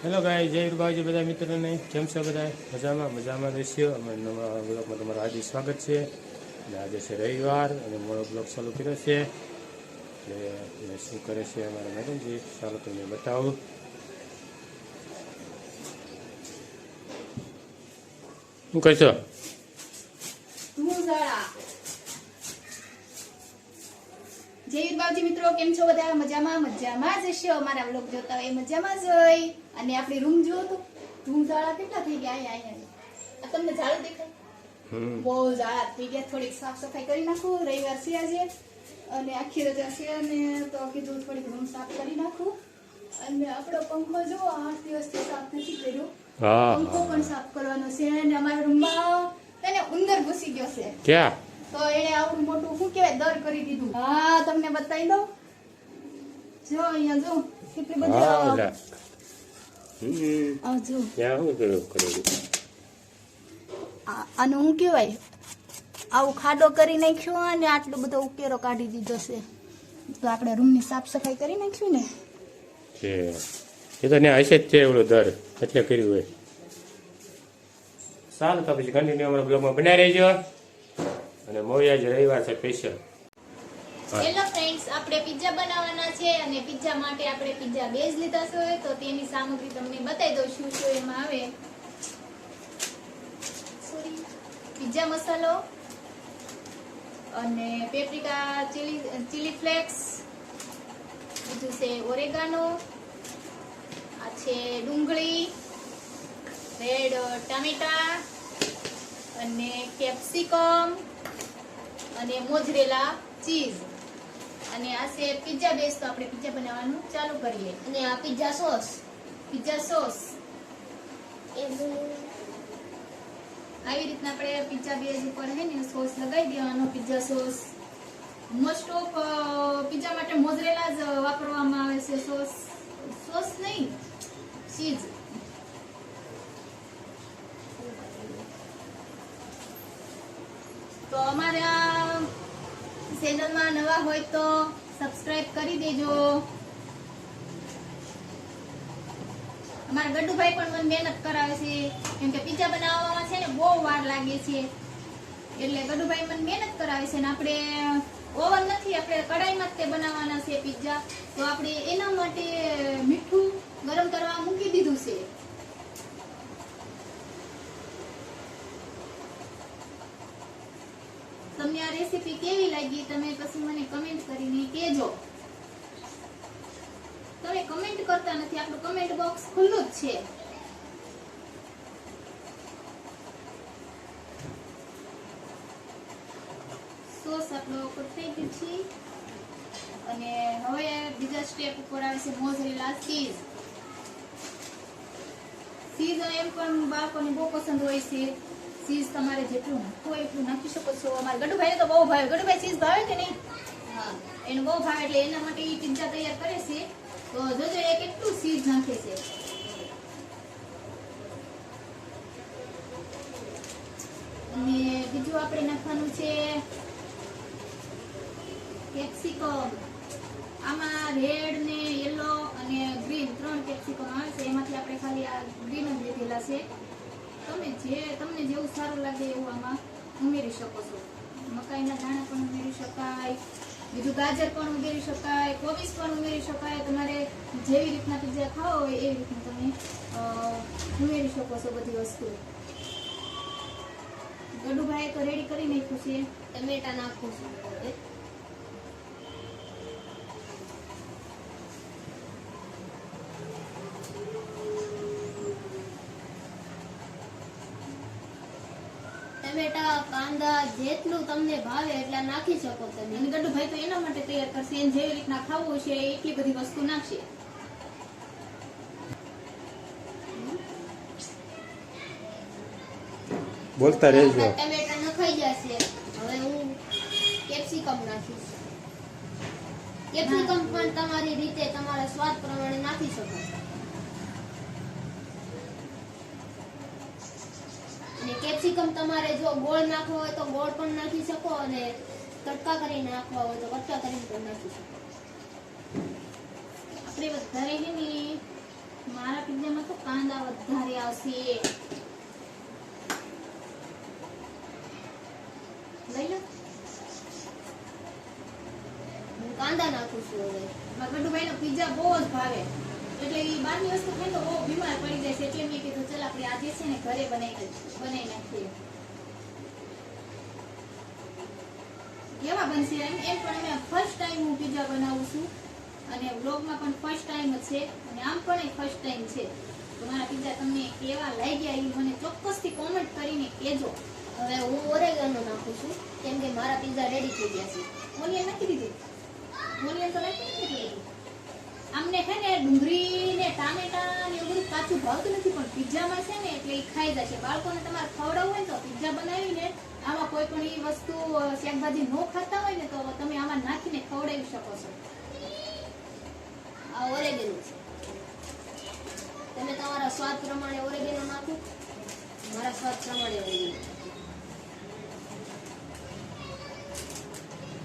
Hello ગાય જય રૂપાજી બધા મિત્રોને કેમ છો બધા મજામાં રહેશો અમે નવા બ્લોગમાં તમારું હાર્દિક સ્વાગત છે. અને આજે છે રવિવાર અને મારો બ્લોગ ચાલુ કર્યો છે એટલે શું કરે છે અમારા મેડમજી ચાલો તમને બતાવું. શું કહેશો? જય બાવજી મિત્રો, કેમ છો બધા? મજામાં જ હશો. અમારા વ્લોગ જોતા હોય મજામાં જ હોય. અને આપણી રૂમ જુઓ તો રૂમ ઝાડા કેટલા થઈ ગયા. અહીંયા તમને ઝાડું દેખાય? બહુ ઝાડા થઈ ગયા. થોડીક સાફ સફાઈ કરી નાખું. રવિવાર છે આજે અને આખી રજા છે અને તો કીધું થોડીક રૂમ સાફ કરી નાખું. અને આપણો પંખો જો 8 દિવસથી સાફ નથી કર્યો. પંખો પણ સાફ કરવાનો છે અને અમારા રૂમમાં તને ઉંદર ઘૂસી ગયો છે. ક્યાં? તો એને આવું મોટું શું કહેવાય દર કરી દીધું. હા, તમને બતાવી દઉં. જો અહીંયા જો કેટલી બધી આ જો આનું શું કહેવાય, આવું ખાડો કરી નાખ્યો અને આટલો બધો ઉકેરો કાઢી દીધો છે. તો આપણે રૂમની સાફ સફાઈ કરી નાખ્યું ને એ તો ત્યાં હશે જ છે એવડો દર એટલે કર્યું હોય. સારું તો પછી કન્ટિન્યુ અમારા બ્લોગમાં બનાવી રહેજો અને મોયા જ રવિવાર છે સ્પેશિયલ. હેલો ફ્રેન્ડ્સ, આપણે પિઝા બનાવવાના છે અને પિઝા માટે આપણે પિઝા બેઝ લીધા છે. તો તેની સામગ્રી તમને બતાવી દઉં શું શું એમાં આવે. પિઝા મસાલો અને પેપ્રિકા ચીલી ફ્લેક્સ, બીજું છે ઓરેગાનો, આ છે ડુંગળી, રેડ ટામેટા અને કેપ્સિકમ અને મોઝરેલા ચીઝ અને આ છે પિઝા બેઝ. તો આપણે પિઝા બનાવવાનું ચાલુ કરીએ. અને આ પિઝા સોસ આવી રીતના આપણે પિઝા બેઝ ઉપર હે ને સોસ લગાવી દેવાનો. Pizza sauce most of pizza માટે મોઝરેલા જ વાપરવામાં આવે છે. સોસ નહીં, ચીઝ. તો અમારા ચેનલમાં નવા હોય તો સબસ્ક્રાઇબ કરી દેજો. અમારા ગડ્ડુભાઈ પણ મને મહેનત કરાવે છે કેમ કે પિઝા બનાવવામાં છે ને બહુ વાર લાગે છે. એટલે ગડ્ડુભાઈ મને મહેનત કરાવે છે. ને આપણે ઓવન નથી, આપણે કઢાઈમાં જ તે બનાવવાના છે પિઝા. તો આપણે એના માટે મીઠું ગરમ કરવા મૂકી દીધું છે. તમને આ રેસીપી કેવી લાગી તમે પછી મને કમેન્ટ કરીને કહેજો. તમે કમેન્ટ કરતા નથી, આપણું કમેન્ટ બોક્સ ખુલ્લું જ છે. સોસ આપણો થઈ ગયું છે અને હવે બીજા સ્ટેપ ઉપર આવે છે મોઝરેલા ચીઝ. એમ પણ બાળકોને બહુ પસંદ હોય છે. ચીઝ તમારે જેટલું નાખવું એટલું નાખી શકો છો. અમારા ગડુભાઈને તો બહુ ભાવે. ગડુભાઈ ચીઝ ભાવે કે નહીં? હા, એને બહુ ભાવે એટલે એના માટે એ પિઝા તૈયાર કરે છે. તો જોજો એ કેટલું ચીઝ નાખે છે. અને બીજું આપણે નાખવાનું છે કેપ્સિકમ. આમાં રેડ ને યલો અને ગ્રીન 3 કેપ્સિકમ આવે છે. એમાંથી આપણે ખાલી આ ગ્રીન જ લીધેલા છે. તમને જેવું સારું લાગે એવું આમાં ઉમેરી શકો છો. મકાઈના દાણા પણ ઉમેરી શકાય, બીજું ગાજર પણ ઉમેરી શકાય, કોબીજ પણ ઉમેરી શકાય. તમારે જેવી રીતના પિઝા ખાવો હોય એવી રીતના તમે ઉમેરી શકો છો બધી વસ્તુ. ગડુભાઈ તો રેડી કરી નાખ્યું છે. ટમેટા નાખું છું. ટમેટા, કાંદા જેટલું તમને ભાવે એટલા નાખી શકો તમે. અને ગડુભાઈ તો એના માટે તૈયાર કરશે. એને જેવી રીતના ખાવું છે એટલી બધી વસ્તુ નાખશે. બોલતા રહેજો. ટમેટા નખાઈ જશે. હવે હું કેપ્સિકમ નાખીશ. કેપ્સિકમ પણ તમારી રીતે તમારા સ્વાદ પ્રમાણે નાખી શકો. અને કેપ્સિકમ તમારે જો ગોળ નાખવો હોય તો ગોળ પણ નાખી શકો અને કટકા કરીને નાખવા હોય તો કટકા કરીને પણ નાખી શકો. આપણે વધારે છે ને મારા પિઝામાં તો કાંદા વધારે આવશે. લઈ લો. હું કાંદા નાખું છું હવે. મારા ગડુભાઈનો પિઝા બહુ જ ભાવે, એટલે એ બહારની વસ્તુ ખાઈને તો બહુ બીમાર પડી જાય છે. એટલે મેં કીધું ચાલ આપણે આજે છે ને ઘરે બનાવી નાખીએ. કેવા બનશે એમ પણ અમે ફર્સ્ટ ટાઈમ હું પિઝા બનાવું છું અને વ્લોગમાં પણ ફર્સ્ટ ટાઈમ જ છે અને આમ પણ ફર્સ્ટ ટાઈમ છે. તો મારા પિઝા તમને કેવા લાગ્યા એ મને ચોક્કસથી કોમેન્ટ કરીને કહેજો. હવે હું ઓરેગાનો નાખું છું કેમ કે મારા પિઝા રેડી થઈ ગયા છે. ઓનિયન નાખી દીધું. ઓનિયન તો નાખી દીધું. આમને છે ને ડુંગળી ને ટામેટા ને એવું બધું કાચું ભાવતું નથી, પણ પિઝામાં છે ને એટલે એ ખાઈ જશે. બાળકોને તમારે ખવડાવવું હોય ને તો પિઝા બનાવીને આમાં કોઈ પણ એ વસ્તુ શાકભાજી ન ખાતા હોય ને તો તમે આમાં નાખીને ખવડાવી શકો છો. આ ઓરેગેનો છે. તમે તમારા સ્વાદ પ્રમાણે ઓરેગેનો નાખો, મારા સ્વાદ પ્રમાણે ઓરેગેનો.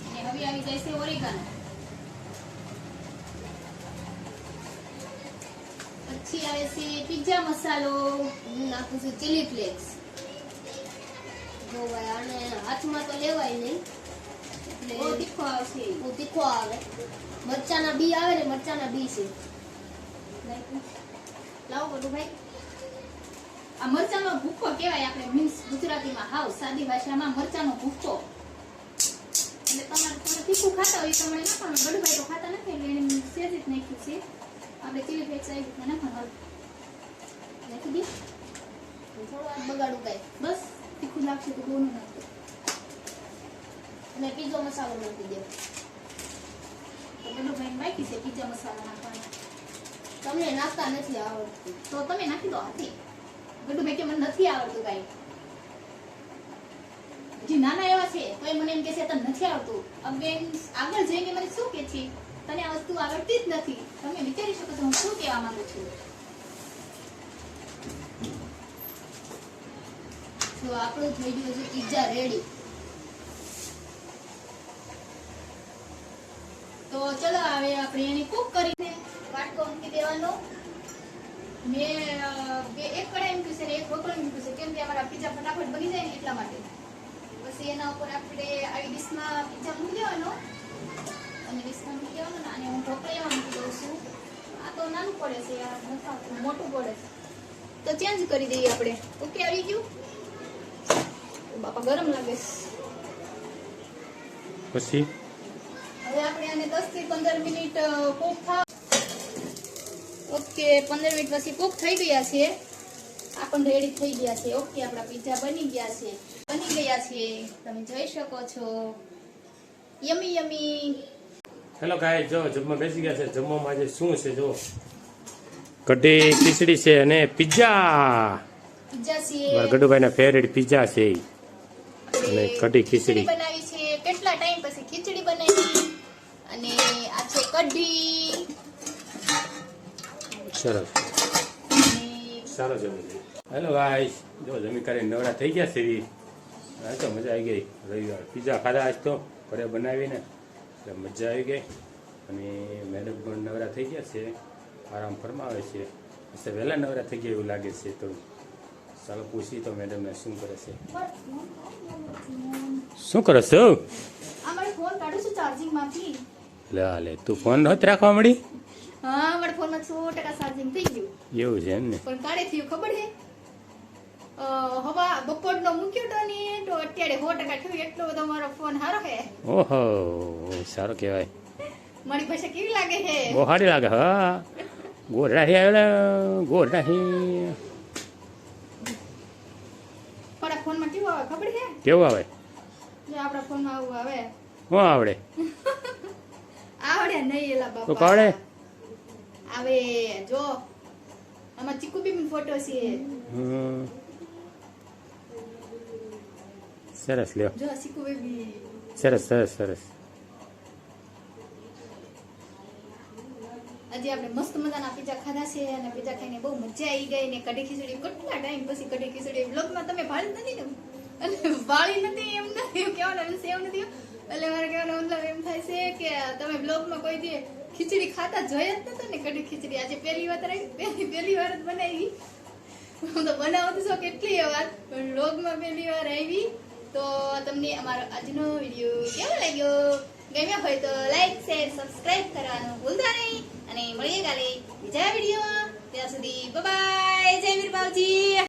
અને હવે આવી જાય છે ઓરેગાનો. પછી આવે છે પિઝા મસાલો. હું નાખું છું ચીલી ફ્લેક્સ. જો ભાઈ આને હાથમાં તો લેવાય નહીં બહુ એટલે તીખો આવશે. બહુ તીખો આવે. મરચાના બી આવે ને, મરચાના બી છે. લાવો ગડુભાઈ. આ મરચાનો ભૂક્કો કહેવાય આપણે, મીન્સ ગુજરાતીમાં હાવ સાદી ભાષામાં મરચાનો ભૂક્કો. એટલે તમારે થોડું તીખું ખાતા હોય એ પ્રમાણે નાખવાનું. ગડુભાઈ તો ખાતા નથી એટલે એને સહેજ જ નાખ્યું છે. આપણે ચીલી ફ્લેક્સ આવી રીતના નાખવાનું. નાખી દઈએ. થોડું આ બગાડું કાંઈ. બસ તીખું લાગશે તો બહુ ન નાખો. અને પીઝો મસાલો નાખી દે. તો ગડુભાઈ બાકી છે પિઝા મસાલા નાખવાના. તમને નાખતા નથી આવડતું. તો તમે નાખી દો હાથી. ગડુભાઈ કે મને નથી આવડતું કાંઈ. હજી નાના એવા છે તો મને એમ કે છે તને નથી આવડતું. અગેન આગળ જઈને મને શું કે છે તને આ વસ્તુ આવડતી જ નથી. તમે વિચારી શકો છો હું શું કહેવા માંગુ છું. તો આપણું થઈ ગયું છે પિઝા રેડી. તો ચલો હવે આપણે એને કુક કરીને વાટકો મૂકી દેવાનો. મેં એક કડાઈ મૂક્યું છે ને એક રોટલી મૂક્યું છે, કેમ કે અમારા પિઝા ફટાફટ બની જાય ને એટલા માટે. પછી એના ઉપર આપણે આવી ડીશમાં પિઝા મૂકી દેવાનો અને ડીશમાં મૂકી દેવાનો અને હું ઢોકળીમાં મૂકી દઉં છું. આ તો નાનું પડે છે યાર, નથી આવતું, મોટું પડે છે તો ચેન્જ કરી દઈએ આપણે. ઓકે આવી ગયું. બાપા ગરમ લાગે છે. પછી હવે આપણે આને 10 થી 15 મિનિટ કૂક થાવ. ઓકે 15 મિનિટ પછી કૂક થઈ ગયા છે. આ પણ રેડી થઈ ગયા છે. ઓકે આપણા પિઝા બની ગયા છે. તમે જોઈ શકો છો. યમી યમી. હેલો ગાય, જો જમવા બેસી ગયા છે. જમવામાં આજે શું છે જો, કઢી ખીચડી છે અને પિઝા. પિઝા છે. મારા ગડુભાઈના ફેવરેટ પિઝા છે ઈ. અને કઢી ખીચડી બનાવી છે. કેટલા ટાઈમ પછી ખીચડી બનાવી અને આ છે કઢી. સરસ, સારો જમી. હેલો ગાઈસ, જો જમી કરીને નવરા થઈ ગયા છે. હા તો મજા આવી ગઈ. રવિવાર પિઝા ખાધા આજ તો ઘરે બનાવીને, એટલે મજા આવી ગઈ. અને મેડમ પણ નવરા થઈ ગયા છે, આરામ ફરમાવે છે. એટલે વહેલા નવરા થઈ ગયા એવું લાગે છે. તો ચાલો પૂછી તો મેડમને શું કરે છે. શું કરો છો? અમારો ફોન કાઢું છું ચાર્જિંગમાંથી. લે તું ફોન નહોત રાખવા મળી? હા અમારા ફોનમાં 100% ચાર્જિંગ થઈ ગયું. એવું છે એમ ને? પણ કાઢે થયું ખબર છે? હવા બપોરનો મૂક્યો તો ને તો અત્યારે 100% થયું. એટલો બધો મારો ફોન સારો છે. ઓહો, સારો કહેવાય. મારી ભાષા કેવી લાગે છે? બહુ સારી લાગે. હા, ગોરાહી આવ્યા ગોરાહી. મારા ફોનમાં કેવું આવે ખબર છે? કેવું આવે? જો આપણા ફોનમાં આવું આવે. શું આવડે? આવડે નહીં એલા તો બાપા. કાવડે આવે જો આમાં ચીકુ બીબી ફોટો છે. હમ. સરસ લ્યો. જો ચીકુ બીબી. સરસ સરસ સરસ. આજે આપણે મસ્ત મજાના પિઝા ખાધા છે અને પિઝા ખાઈને બહુ મજા આવી ગઈ ને કઢી ખીચડી કેટલા ટાઈમ પછી કઢી ખીચડી વ્લોગમાં તમે ભાળી નથી ને અને વાળી નથી એમ નથી કહેવાનું સેવ નથી. એટલે મારે કહેવાનો મતલબ એમ થાય છે કે તમે વ્લોગમાં કોઈ દી ખીચડી ખાતા જોયા જ નતા ને કઢી ખીચડી આજે પહેલી વાર પહેલી વાર જ બનાવી. હું તો બનાવતી છો કેટલી વાર પણ વ્લોગમાં પહેલી વાર આવી. તો તમને અમારો આજનો વિડીયો કેવો લાગ્યો? ગમ્યો હોય તો લાઈક શેર સબસ્ક્રાઇબ કરવાનું ભૂલતા નહીં અને મળીએ કાલે બીજા વિડીયોમાં. ત્યાં સુધી બાય બાય. જય વીર બાવજી.